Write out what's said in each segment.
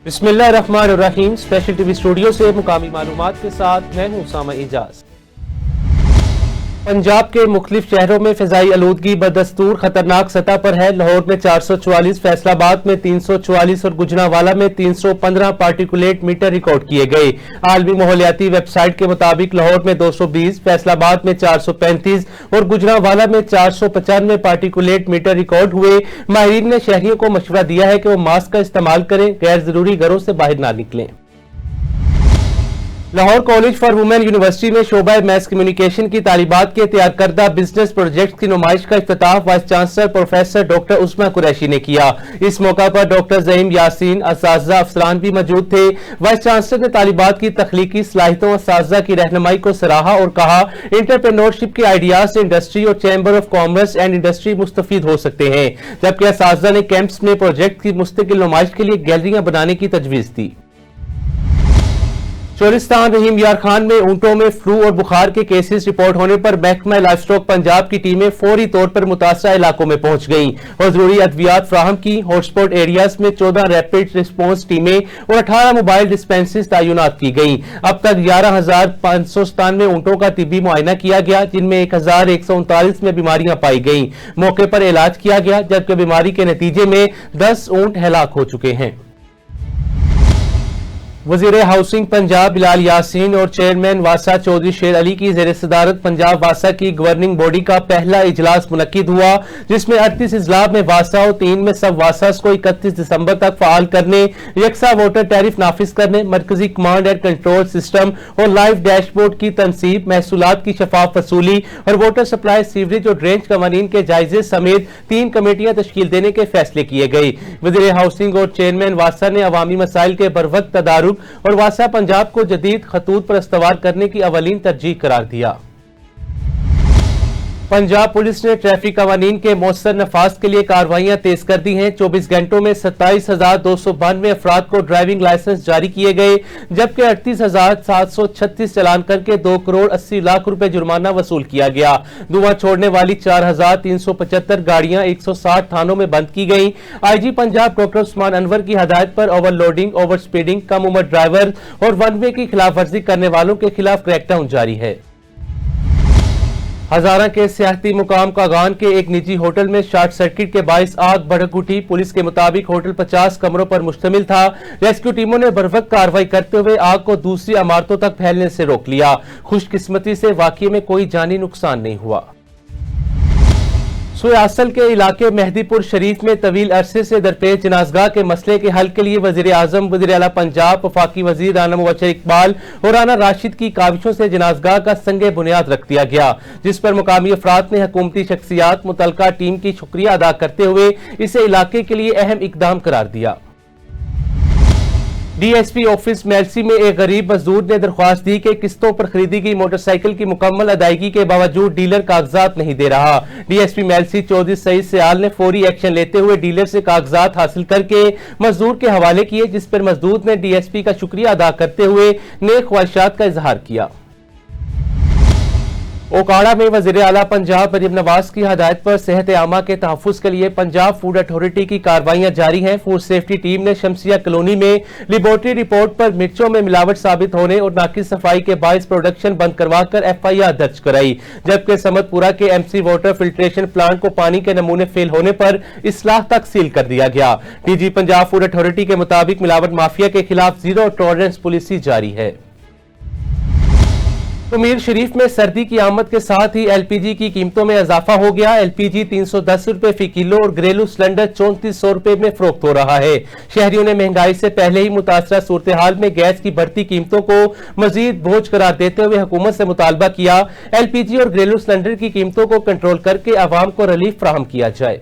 बिस्मिल्लाहिर्रहमानिर्रहीम। Special TV studio से मुकामी मालूमात के साथ मैं हूं उसामा इजाज। पंजाब के मुख्तलिफ शहरों में फिजाई आलूदगी बदस्तूर खतरनाक सतह पर है। लाहौर में 444, फैसलाबाद में 344 और गुजरांवाला में 315 पार्टिकुलेट मीटर रिकॉर्ड किए गए। आलमी माहौलियाती वेबसाइट के मुताबिक लाहौर में 220, फैसलाबाद में 435 और गुजरांवाला में 495 पार्टिकुलेट मीटर रिकॉर्ड हुए। माहिरीन ने शहरियों को मशवरा दिया है कि वो मास्क का इस्तेमाल करें, गैर जरूरी घरों से बाहर ना निकलें। Lahore college for women university में शोबा मैस कम्युनिकेशन की तालिबात के तैयार करदा बिजनेस प्रोजेक्ट की नुमाइश का इफ्तिताह vice chancellor professor doctor Usma Qureshi ने किया। इस मौका पर डॉक्टर ज़हीम यासीन, असातिज़ा अफसरान भी मौजूद थे। वाइस चांसलर ने तालिबात की तख्लीकी सलाहियतों, असातिज़ा की रहनुमाई को सराहा और कहा एंटरप्रेन्योरशिप के आइडियाज से इंडस्ट्री और chamber of commerce and industry मुस्तफीद हो सकते हैं। जबकि असातिज़ा ने कैंप्स में प्रोजेक्ट की मुस्तकिल नुमाइश के लिए गैलरियां बनाने की तजवीज़ दी। चोलिस्तान रहीम यार खान में ऊंटों में फ्लू और बुखार के केसेस रिपोर्ट होने पर महकमा लाइफ स्टॉक पंजाब की टीमें फौरी तौर पर मुतासरा इलाकों में पहुंच गईं और जरूरी अद्वियात फ्राहम की। हॉटस्पॉट एरियाज में 14 रैपिड रिस्पॉन्स टीमें और 18 मोबाइल डिस्पेंसरीज तैनात की गईं। अब तक 11,597 ऊंटों का तिब्बी मुआयना किया गया, जिनमें 1,139 में बीमारियां पाई गईं। मौके पर इलाज किया गया, जबकि बीमारी के नतीजे में 10 ऊंट हलाक हो चुके हैं। वजीर हाउसिंग पंजाब बिलाल यासीन और चेयरमैन वासा चौधरी शेर अली की ज़ेर सदारत पंजाब वासा की गवर्निंग बॉडी का पहला इजलास मुनक्किद हुआ, जिसमें 38 अजला में वासा और 3 में सब वासास को 31 दिसंबर तक फाल करने, यकसा वोटर टैरिफ नाफिज करने, मरकजी कमांड एंड कंट्रोल सिस्टम और लाइव डैशबोर्ड की तनसीब, महसूलात की शफाफ वसूली और वोटर सप्लाई, सीवरेज और ड्रेनेज कवानीन के जायजे समेत 3 कमेटियां तश्कील देने के फैसले किए गए। वजीर हाउसिंग और चेयरमैन वासा ने अवामी मसाइल के बरवक्त तदारुक और वासा पंजाब को जदीद खतूत पर इस्तवार करने की अवलीन तरजीह करार दिया। पंजाब पुलिस ने ट्रैफिक कवानीन के मौसर नफाज के लिए कार्रवाइयां तेज कर दी हैं। 24 घंटों में 27,292 अफराद को ड्राइविंग लाइसेंस जारी किए गए, जबकि 38,736 चालान करके 2 करोड़ 80 लाख रुपए जुर्माना वसूल किया गया। धुआं छोड़ने वाली 4,375 गाड़ियां 160 थानों में बंद की गई। आईजी पंजाब डॉक्टर उस्मान अनवर की हदायत पर ओवरलोडिंग, ओवर स्पीडिंग, कम उम्र ड्राइवर और वन वे की खिलाफ वर्जी करने वालों के खिलाफ क्रैकडाउन जारी है। हजारा के सियाहती मुकाम कागान के एक निजी होटल में शॉर्ट सर्किट के बाइस आग भड़क उठी। पुलिस के मुताबिक होटल 50 कमरों पर मुश्तमिल था। रेस्क्यू टीमों ने बरवक्त कार्रवाई करते हुए आग को दूसरी इमारतों तक फैलने से रोक लिया। खुशकिस्मती से वाकये में कोई जानी नुकसान नहीं हुआ। सुयासल के इलाके मेहदीपुर शरीफ में तवील अरसे से दरपेश जनाजगाह के मसले के हल के लिए वजीर आजम, वजीर आला पंजाब, वफाकी वजीर राना मुबशर इकबाल और राना राशिद की काविशों से जनाजगाह का संगे बुनियाद रख दिया गया, जिस पर मुकामी अफराद ने हुकूमती शख्सियात, मुतलका टीम की शुक्रिया अदा करते हुए इसे इलाके के लिए अहम इकदाम करार दिया। डीएसपी ऑफिस मेलसी में एक गरीब मजदूर ने दरख्वास्त दी कि किस्तों पर खरीदी गई मोटरसाइकिल की मुकम्मल अदायगी के बावजूद डीलर कागजात नहीं दे रहा। डीएसपी मेलसी चौधरी सईद सयाल ने फौरी एक्शन लेते हुए डीलर से कागजात हासिल करके मजदूर के हवाले किए, जिस पर मजदूर ने डीएसपी का शुक्रिया अदा करते हुए नेक ख्वाहिशात का इजहार किया। ओकाड़ा में वजीर आला पंजाब मरीम नवाज की हदायत पर सेहत आमा के तहफ़्फ़ुज़ के लिए पंजाब फूड अथॉरिटी की कार्रवाइयां जारी हैं। फूड सेफ्टी टीम ने शमसिया कॉलोनी में लेबोरेटरी रिपोर्ट पर मिर्चों में मिलावट साबित होने और नाकिस सफाई के बायस प्रोडक्शन बंद करवाकर FIR दर्ज कराई, जबकि समतपुरा के MC वाटर फिल्ट्रेशन प्लांट को पानी के नमूने फेल होने पर इस्लाह तक सील कर दिया गया। DG पंजाब फूड अथॉरिटी के मुताबिक मिलावट माफिया के खिलाफ जीरो टॉलरेंस पॉलिसी जारी है। तो मीर शरीफ में सर्दी की आमद के साथ ही LPG की कीमतों में इजाफा हो गया। LPG 310 रुपए फी किलो और घरेलू सिलेंडर 3400 रुपए में फरोख्त हो रहा है। शहरियों ने महंगाई से पहले ही मुतासरा सूरत हाल में गैस की बढ़ती कीमतों को मजीद बोझ करार देते हुए हुकूमत से मुतालबा किया LPG और घरेलू सिलेंडर की कीमतों को कंट्रोल करके आवाम को रिलीफ फराहम किया जाए।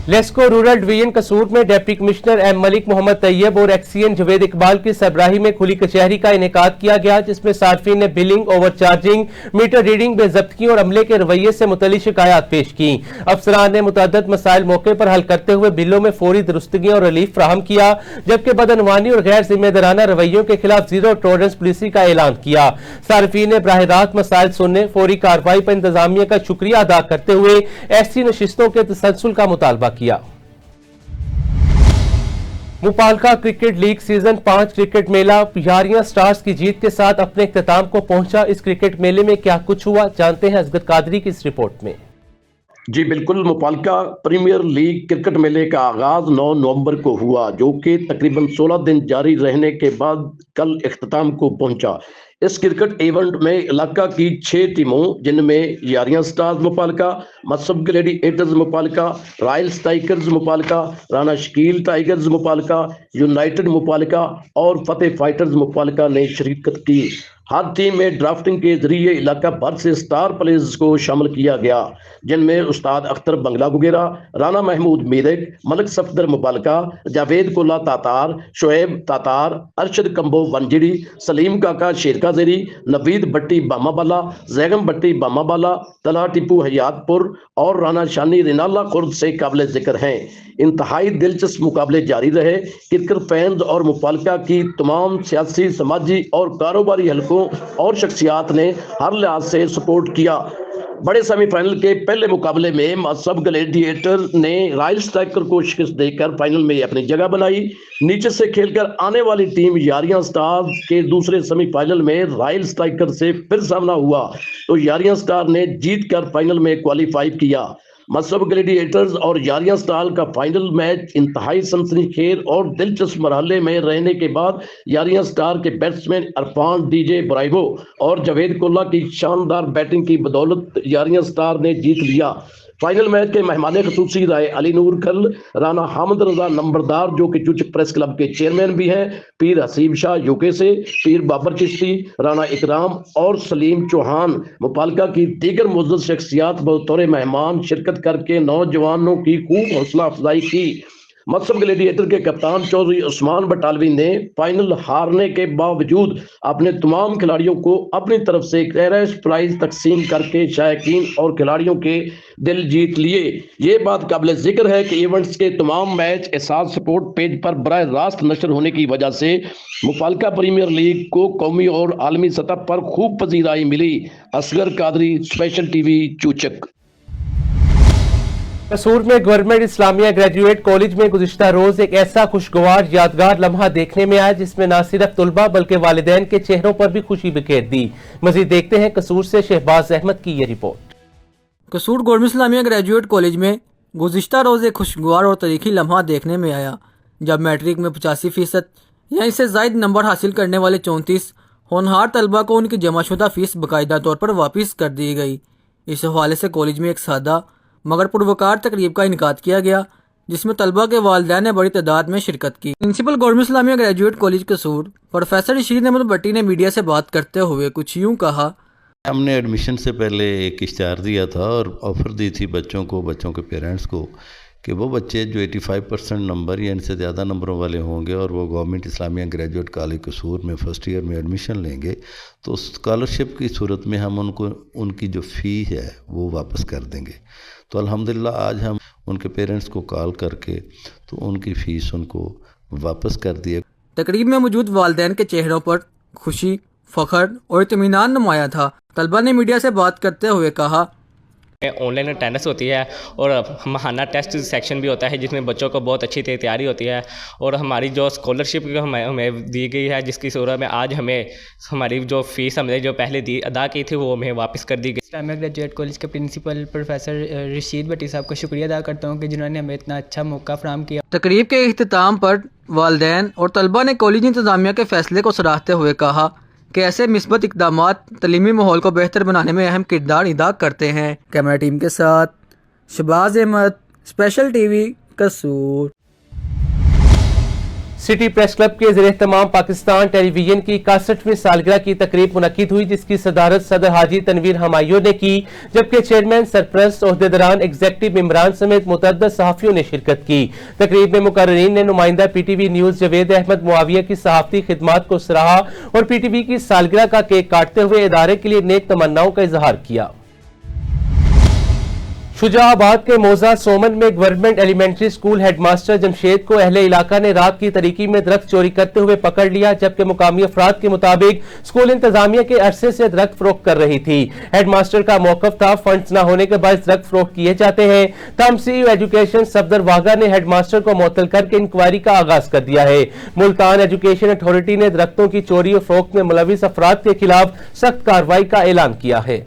लेस्को रूरल डिवीजन कसूर में deputy commissioner M Malik Mohammad Tayyab और एक्सीएन जवेद इकबाल की सरबराही में खुली कचहरी का इनेकाद किया गया, जिसमें सार्फिन ने billing, overcharging, meter reading, बेज़ब्तियों और अमले के रवैये से मुतल्लिक शिकायत पेश की। अफसरान ने मुतअद्दिद मसाइल मौके पर हल करते हुए बिलों में फौरी दुरुस्तगी और रिलीफ फराहम किया, जबकि बदअनवानी और गैर जिम्मेदाराना रवैयों के खिलाफ जीरो टॉलरेंस पॉलिसी का ऐलान किया। सार्फिन ने बराह रास्त मसाइल सुनने, फौरी कार्रवाई पर इंतजामिया का शुक्रिया अदा करते हुए ऐसी नशिस्तों के तसलसल का मुतालबा किया। मुपालका क्रिकेट लीग सीजन 5 क्रिकेट मेला यारियां स्टार्स की जीत के साथ अपने इख्तिताम को पहुंचा। इस क्रिकेट मेले में क्या कुछ हुआ, जानते हैं असगद कादरी की इस रिपोर्ट में। जी बिल्कुल, मुपालका प्रीमियर लीग क्रिकेट मेले का आगाज 9 नवंबर को हुआ, जो कि तकरीबन 16 दिन जारी रहने के बाद कल इख्तिताम को पहुंचा। इस क्रिकेट इवेंट में इलाका की 6 टीमों, जिनमें यारियां स्टार्स मुपालका, मसब ग्लैडिएटर्स मुपालका, रॉयल्स टाइगर्स मुपालका, राना शकील टाइगर्स मुपालका, यूनाइटेड मुपालका और फतेह फाइटर्स मुपालका ने शिरकत की। हर टीम में ड्राफ्टिंग के जरिए इलाका भर से स्टार प्लेयर्स को शामिल किया गया, जिनमें उस्ताद अख्तर बंगला गुगेरा, राना महमूद मीरक, मलिक सफदर मुपालका, जावेद कोला तातार, शोएब तातार, अरशद कंबो वंजिड़ी, सलीम काका शेरकाजेरी, नवीद भट्टी बामाबाला, जैगम भट्टी बामाबाला, तला टिपू हयातपुर और राना शानी रिनाला खुर्द से काबिल जिक्र हैं। इंतहाई दिलचस्प मुकाबले जारी रहे। क्रिकेट फैंस और मुपालका की तमाम सियासी, समाजी और कारोबारी हलकों और शख्सियात ने हर लिहाज से सपोर्ट किया। बड़े सेमीफाइनल के पहले मुकाबले में मसब ग्लैडिएटर ने रॉयल्स टाइगर को शिकस्त देकर फाइनल में अपनी जगह बनाई। नीचे से खेलकर आने वाली टीम यारियां स्टार्स के दूसरे सेमीफाइनल में रॉयल्स टाइगर से फिर सामना हुआ, तो यारियां स्टार ने जीत कर फाइनल में क्वालिफाई किया। मसब ग्लैडिएटर्स और यारियां स्टार का फाइनल मैच इंतहाई सनसनीखेज और दिलचस्प मरहले में रहने के बाद यारियां स्टार के बैट्समैन इरफान डीजे ब्राइवो और जावेद कोल्ला की शानदार बैटिंग की बदौलत यारियां स्टार ने जीत लिया। फाइनल मैच के मेहमान खसूसी रहे अली नूर खल, राना हामिद रजा नंबरदार, जो कि चुचक प्रेस क्लब के चेयरमैन भी हैं, पीर हसीब शाह यूके से, पीर बाबर चिश्ती, राना इकराम और सलीम चौहान। मुपालका की दीगर मुअज़्ज़ज़ शख्सियात बतौर मेहमान शिरकत करके नौजवानों की खूब हौसला अफजाई की। मसब ग्लैडिएटर के कप्तान चौधरी उस्मान बटालवी ने फाइनल हारने के बावजूद अपने तमाम खिलाड़ियों को अपनी तरफ से कैश प्राइज तकसीम करके शायकीन और खिलाड़ियों के दिल जीत लिए। ये बात काबिल जिक्र है कि इवेंट्स के तमाम मैच एहसास स्पोर्ट पेज पर बराह रास्त नशर होने की वजह से मुपालका प्रीमियर लीग को कौमी और आलमी सतह पर खूब पजीराई मिली। असगर कादरी, स्पेशल टीवी, चूचक। कसूर में गवर्नमेंट इस्लामिया ग्रेजुएट कॉलेज में गुज़िश्ता रोज एक ऐसा खुशगवार यादगार लम्हा देखने में आया, जिसमें न सिर्फ तुलबा बल्कि वालिदैन के चेहरों पर भी खुशी बिखेर दी। मजीद देखते हैं कसूर से शहबाज अहमद की ये रिपोर्ट। कसूर गवर्नमेंट इस्लामिया ग्रेजुएट कॉलेज में गुज़िश्ता रोज एक खुशगवार और तारीखी लम्हा देखने में आया, जब मैट्रिक में 85% या इससे ज़ायद नंबर हासिल करने वाले 34 होनहार तलबा को उनकी जमाशुदा फीस बाकायदा तौर पर वापस कर दी गई। इस हवाले से कॉलेज में एक सादा मगर पुरवकार तकरीब का इनकाद किया गया, जिसमें तलबा के वालिदैन ने बड़ी तादाद में शिरकत की। Principal government Islamia graduate college Kasur professor Rashid Ahmed Bhatti ने मीडिया से बात करते हुए कुछ यूँ कहा। हमने एडमिशन से पहले एक इश्तिहार दिया था और ऑफ़र दी थी बच्चों के पेरेंट्स को कि वो बच्चे जो 85% नंबर या इनसे ज़्यादा नंबरों वाले होंगे और वो गवर्नमेंट इस्लामिया ग्रेजुएट कॉलेज कसूर में फ़र्स्ट ईयर में एडमिशन लेंगे, तो स्कॉलरशिप की सूरत में हम उनको उनकी जो फ़ी है वो वापस कर देंगे। तो अल्हम्दुलिल्लाह आज हम उनके पेरेंट्स को कॉल करके तो उनकी फ़ीस उनको वापस कर दिए। तकरीब में मौजूद वालिदैन के चेहरों पर खुशी, फ़ख्र और इत्मीनान नुमाया था। तलबा ने मीडिया से बात करते हुए कहा, ऑनलाइन अटेंडेंस होती है और माहाना टेस्ट सेक्शन भी होता है, जिसमें बच्चों को बहुत अच्छी तैयारी होती है, और हमारी जो स्कॉलरशिप हमें दी गई है, जिसकी सूरत में आज हमें हमारी जो फ़ीस हमने जो पहले अदा की थी वो हमें वापस कर दी गई। इस्लामिया ग्रेजुएट कॉलेज के प्रिंसिपल प्रोफेसर रशीद भट्टी साहब का शुक्रिया अदा करता हूँ कि जिन्होंने हमें इतना अच्छा मौका फराहम किया। तकरीब के इख्तिताम पर वालिदैन और तलबा ने कॉलेज इंतज़ामिया के फैसले को सराहते हुए कहा कि ऐसे मिस्बत इक़दामात तलीमी माहौल को बेहतर बनाने में अहम किरदार अदा करते हैं। कैमरा टीम के साथ शहबाज अहमद, स्पेशल टीवी, कसूर। सिटी प्रेस क्लब के ज़ेर-ए-एहतमाम पाकिस्तान टेलीविजन की 61वीं सालगिरह की तकरीब मुनक्किद हुई, जिसकी सदारत सदर हाजी तनवीर हमायूं ने की, जबकि चेयरमैन, सरप्रस्त, ओहदेदारान, एग्जेक्टिव मेंबरान समेत मुतअद्दिद सहाफ़ियों ने शिरकत की। तकरीब में मुकर्ररीन ने नुमाइंदा PTV न्यूज़ जावेद अहमद मुआविया की सहाफ़ती खिदमात को सराहा और PTV की सालगिरह का केक काटते हुए इदारे के लिए नेक तमन्नाओं का इजहार किया। शुजाआबाद के मौजा सोमन में government elementary school headmaster Jamshed को अहले इलाका ने रात की तरीकी में दरख्त चोरी करते हुए पकड़ लिया, जबकि मुकामी अफराद के मुताबिक स्कूल इंतजामिया के अरसे से दरख्त फरोख्त कर रही थी। हेडमास्टर का मौकफ था, फंड्स न होने के बाद दरख्त फरोख्त किए जाते हैं। तम सीईओ एजुकेशन सफदर वागा ने हेडमास्टर को मुअत्तल करके इंक्वायरी का आगाज कर दिया है। मुल्तान एजुकेशन अथॉरिटी ने दरख्तों की चोरी और फरोख्त में मुलविस अफराद के खिलाफ सख्त कार्रवाई का ऐलान किया है।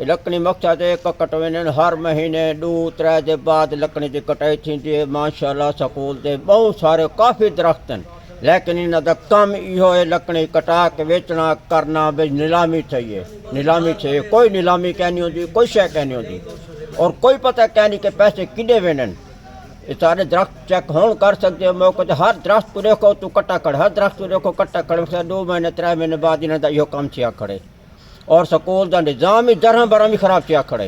लकड़ी मकसद कट वञनि, हर महीने 2-3 जे बाद लकड़ी की कटाई थींदी है। माशाअल्लाह स्कूल ते बहुत सारे काफ़ी दरख्त हैं, लेकिन इन दा कम इहो है लकड़ी कटा के बेचना करना, भाई नीलामी चाहिए, नीलामी चाहिए। कोई नीलामी कहनी होती, कोई शय कहनी होती, और कोई पता कहनी के पैसे किॾे वेंदन। ये सारे दरख्त चेक होन कर सकते हो मौके ते। हर दरख्त को देखो तू कट्टा खड़े, हर दरख्त को देखो कट्टा खड़े। 2 महीने 3 महीने बाद इन्हों का इहो कम थिया खड़े, और स्कूल का निज़ाम ही दरह बरह भी ख़राब थिया खड़े।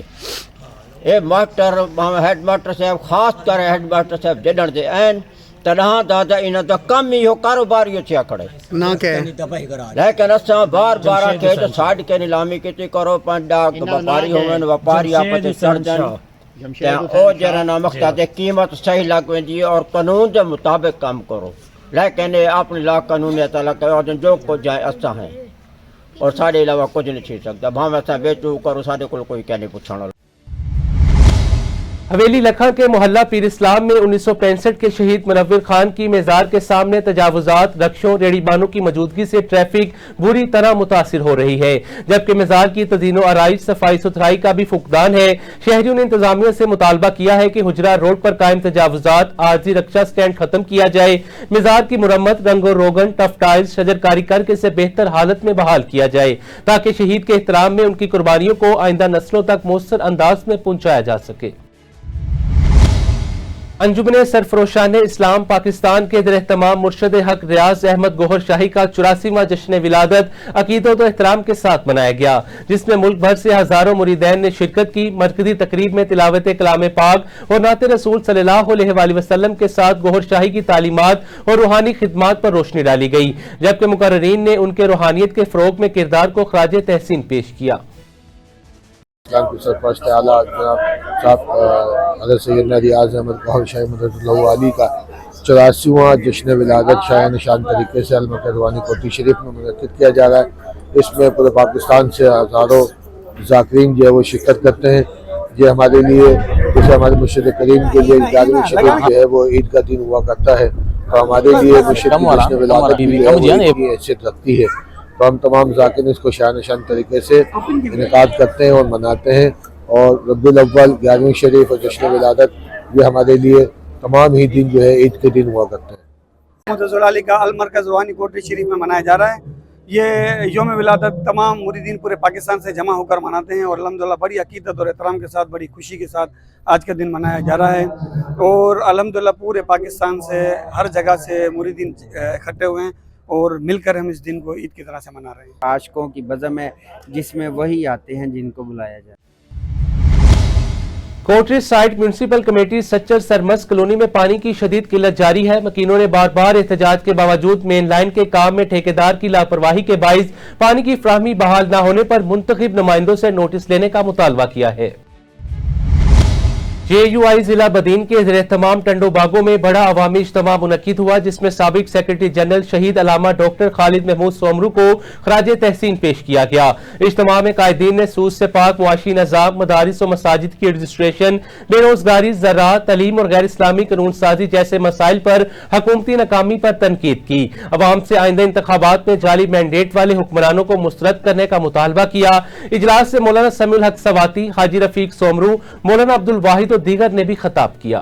ये मास्टर हेड मास्टर साहब ख़ास कर हेड मास्टर साहब जॾण जे आहिनि तॾहिं दादा इन जो कम इहो कारोबार इहो थिया खड़े ना के, लेकिन असां बार बार खे जो साइड के नीलामी किथे करो, पंहिंजा व्यापारी होवन, व्यापारी आपस में सड़जन ओ जरा ना मक़सद कीमत सही लग वेंदी है और कानून के मुताबिक काम करो। लेकिन अपनी ला कानूनियत अलग जो कुछ जाए असां हैं, और साढ़े अलावा कुछ नहीं थी सकता। भावे असां बेचू करो, साढ़े को कोई क्या नहीं पूछण। हवेली लखन के मोहल्ला पीर इस्लाम में 1965 के शहीद मुनव्विर खान की मज़ार के सामने तजावुजात, रक्षों, रेड़ीबानों की मौजूदगी से ट्रैफिक बुरी तरह मुतासिर हो रही है, जबकि मज़ार की तज़ीनो आराइश, सफाई सुथराई का भी फुकदान है। शहरियों ने इंतजामिया से मुतालबा किया है कि हुजरा रोड पर कायम तजावुजात, आरजी रक्षा स्टैंड खत्म किया जाए, मज़ार की मुरम्मत, रंगो रोगन, टफ टाइल्स, शजरकारी करके इसे बेहतर हालत में बहाल किया जाए, ताकि शहीद के एहतराम में उनकी कुर्बानियों को आइंदा नस्लों तक मौसर अंदाज में पहुंचाया जा सके। अंजुमन सरफरोशान इस्लाम पाकिस्तान के दर-ए-तमाम मुर्शद हक रियाज अहमद गोहर शाही का 84वां जश्न विलादत अकीदत और एहतराम के साथ मनाया गया, जिसमें मुल्क भर से हजारों मुरीदैन ने शिरकत की। मरकजी तकरीब में तिलावत कलाम पाक और नात रसूल सल्लल्लाहु अलैहि वसल्लम के साथ गोहर शाही की तालीमात और रूहानी खिदमात पर रोशनी डाली गई, जबकि मुकर्ररीन ने उनके रूहानियत के फरोग में किरदार को खराज तहसीन पेश किया। सरपरस्त आला जनाब साहब हज़रत सैयदना रियाज अहमद गोहर शाही मददुल्लाहु अलैह का 84वां जश्न विलादत शाह निशान तरीके से अलमकरवानी कोठी शरीफ में मुनक़्क़िद किया जा रहा है। इसमें पूरे पाकिस्तान से हज़ारों ज़ाकिरीन जो है वो शिरकत करते हैं। ये हमारे लिए, जैसे हमारे मुर्शिद करीम के लिए 11वीं शरीफ जो है वो ईद का दिन हुआ करता है, तो हमारे लिए मुर्शिद की जश्न विलादत भी हैसियत रखती है। तो हम तमाम ज़ाकिरीन इसको शाह निशान तरीके से इनेकाद करते हैं और मनाते हैं। और रबीउल अव्वल, 11वीं शरीफ और जश्न विलादत ये हमारे लिए तमाम ही दिन जो है ईद के दिन हुआ करते हैं। मुतज़िल अली का अलमरकज़ रूहानी कोठी शरीफ में मनाया जा रहा है। ये यौम विलादत तमाम मुरीदीन पूरे पाकिस्तान से जमा होकर मनाते हैं, और अल्हम्दुलिल्लाह बड़ी अकीदत और एहतराम के साथ, बड़ी खुशी के साथ आज के दिन मनाया जा रहा है। और अल्हम्दुलिल्लाह पूरे पाकिस्तान से हर जगह से मुरीदीन इकट्ठे हुए हैं और मिलकर हम इस दिन को ईद की तरह से मना रहे हैं। आशिकों की बज़म है जिसमें वही आते हैं जिनको बुलाया जाए। कोटरी साइड म्यूनिसिपल कमेटी सच्चर सरमस कॉलोनी में पानी की शदीद किल्लत जारी है। मकीनों ने बार बार एहतजाज के बावजूद मेन लाइन के काम में ठेकेदार की लापरवाही के बाइस पानी की फ्राहमी बहाल न होने पर मुंतखब नुमाइंदों से नोटिस लेने का मुतालबा किया है। JUI जिला बदीन के ज़ेर-ए-तमाम टंडो बागों में बड़ा अवामी इज्तिमा मुनक्किद हुआ, जिसमें साबिक सेक्रेटरी जनरल शहीद अलामा डॉक्टर खालिद महमूद सोमरू को खराज तहसीन पेश किया गया। इज्तिमा में कायदीन ने सूद से पाक मुआशी निज़ाम, मदारिस और मसाजिद की रजिस्ट्रेशन, बेरोजगारी, ज़राअत, तलीम और गैर इस्लामी कानून साजी जैसे मसाइल पर हुकूमती नाकामी पर तनकीद की। अवाम से आइंदा इंतखाबात में जाली मैंडेट वाले हुक्मरानों को मुस्तरद करने का मुतालबा किया। इजलास से मौलाना समीउल हक सवाती, हाजी रफीक सोमरू, मौलाना अब्दुल वाहिद दीगर ने भी खिताब किया।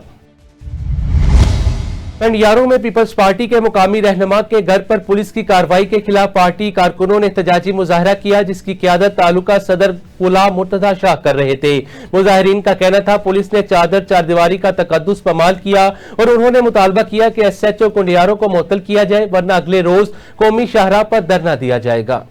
पंडियारों में पीपल्स पार्टी के मुकामी रहनुमा के घर पर पुलिस की कार्रवाई के खिलाफ पार्टी कारकुनों ने एहतजाजी मुजाहरा किया, जिसकी क़ियादत तालुका सदर गुलाम मुर्तजा शाह कर रहे थे। मुजाहिरीन का कहना था पुलिस ने चादर चारदीवारी का तकद्दुस पमाल किया और उन्होंने मुतालबा किया कि SHO कुंडियारों को मुअत्तल किया जाए, वरना अगले रोज कौमी शाहराह पर धरना दिया जाएगा।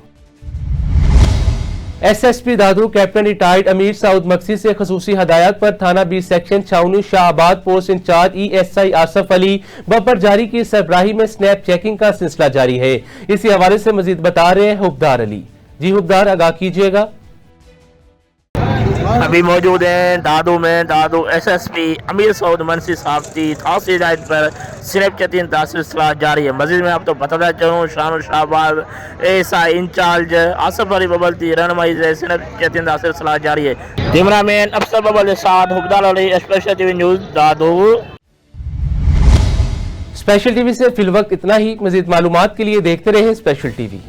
SSP Dadu captain retired Amir Saud Maksi से खसूसी हदायत पर थाना 20 सेक्शन छावनी Shahbad post incharge ESI Asif Ali Babbar जारी की सरबराही में स्नैप चेकिंग का सिलसिला जारी है। इसी हवाले से मजीद बता रहे हैं हुब्दार अली। जी हुब्दार, आगाह कीजिएगा। अभी मौजूद हैं दादू में दादू SSP अमीर सऊद मनसी साहब खास हिदायत पर सिर्फ चतीन तासीर सलाह जारी है। मजीद में आप तो बताता चलूँ शान शाहबाज ऐसा इंचार्ज आसफ अली बबल की रहनुमाई से सिर्फ चतीन तासीर सलाह जारी है। कैमरामैन अफसर बबल के साथ हुबदार अली, स्पेशल टीवी न्यूज़ दादू। स्पेशल टीवी से फिल वक्त इतना ही। मजीद मालूमात के लिए देखते रहे स्पेशल टीवी।